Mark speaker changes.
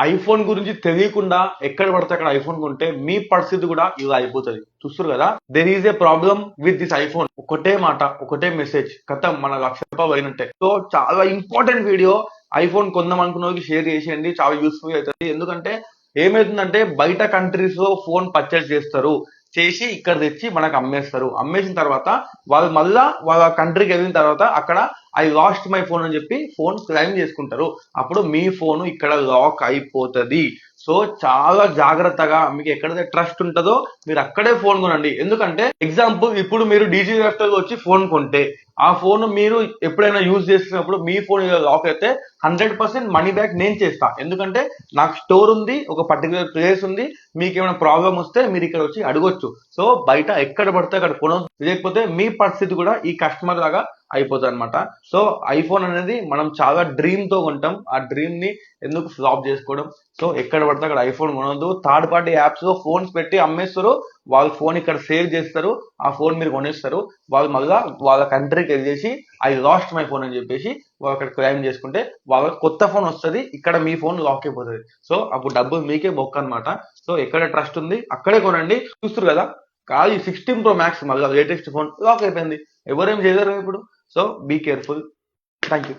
Speaker 1: IPhone గురించి తెలియకుండా ఎక్కడ పడితే అక్కడ ఐఫోన్ కొంటే మీ పరిస్థితి కూడా ఇలా అయిపోతుంది. చూస్తారు కదా, there is a problem with this iPhone. ఒకటే మాట, ఒకటే మెసేజ్, కథ మన ₹1,00,000 పోయినట్టే. సో చాలా ఇంపార్టెంట్ వీడియో. ఐఫోన్ కొందాం అనుకున్న వాళ్ళకి షేర్ చేసేయండి, చాలా యూస్ఫుల్ అవుతుంది. ఎందుకంటే ఏమైతుందంటే బయట కంట్రీస్ లో ఫోన్ పర్చేస్ చేస్తారు, చేసి ఇక్కడ తెచ్చి మనకు అమ్మేస్తారు. అమ్మేసిన తర్వాత వాళ్ళు మళ్ళా వాళ్ళ కంట్రీకి వెళ్ళిన తర్వాత అక్కడ ఐ లాస్ట్ మై ఫోన్ అని చెప్పి ఫోన్ క్లైమ్ చేసుకుంటారు. అప్పుడు మీ ఫోన్ ఇక్కడ లాక్ అయిపోతుంది. సో చాలా జాగ్రత్తగా, మీకు ఎక్కడైతే ట్రస్ట్ ఉంటుందో మీరు అక్కడే ఫోన్ కొనండి. ఎందుకంటే ఎగ్జాంపుల్, ఇప్పుడు మీరు డిజిటల్ వచ్చి ఫోన్ కొంటే ఆ ఫోన్ మీరు ఎప్పుడైనా యూజ్ చేస్తున్నప్పుడు మీ ఫోన్ లాక్ అయితే 100% మనీ బ్యాక్ నేను చేస్తా. ఎందుకంటే నాకు స్టోర్ ఉంది, ఒక పర్టికులర్ ప్లేస్ ఉంది. మీకు ఏమైనా ప్రాబ్లం వస్తే మీరు ఇక్కడ వచ్చి అడగొచ్చు. సో బయట ఎక్కడ పడితే అక్కడ కొనొద్దు, లేకపోతే మీ పరిస్థితి కూడా ఈ కస్టమర్ లాగా అయిపోతుంది అనమాట. సో ఐఫోన్ అనేది మనం చాలా డ్రీమ్ తో కొంటాం. ఆ డ్రీమ్ ని ఎందుకు ఫ్లాప్ చేసుకోవడం? సో ఎక్కడ పడితే అక్కడ ఐఫోన్ కొనొద్దు. థర్డ్ పార్టీ యాప్స్ లో ఫోన్స్ పెట్టి అమ్మేస్తారు. వాళ్ళ ఫోన్ ఇక్కడ సేవ్ చేస్తారు, ఆ ఫోన్ మీరు కొనేస్తారు. వాళ్ళు మళ్ళా వాళ్ళ కంట్రీకి వెళ్ళేసి ఐ లాస్ట్ మై ఫోన్ అని చెప్పేసి వాళ్ళు అక్కడ క్లైమ్ చేసుకుంటే వాళ్ళకి కొత్త ఫోన్ వస్తుంది, ఇక్కడ మీ ఫోన్ లాక్ అయిపోతుంది. సో అప్పుడు డబ్బులు మీకే బొక్క అనమాట. సో ఎక్కడ ట్రస్ట్ ఉంది అక్కడే కొనండి. చూస్తారు కదా, కాదు 16 Pro Max మళ్ళీ లేటెస్ట్ ఫోన్ లాక్ అయిపోయింది, ఎవరేం చేయలేరు ఇప్పుడు. So be careful. Thank you.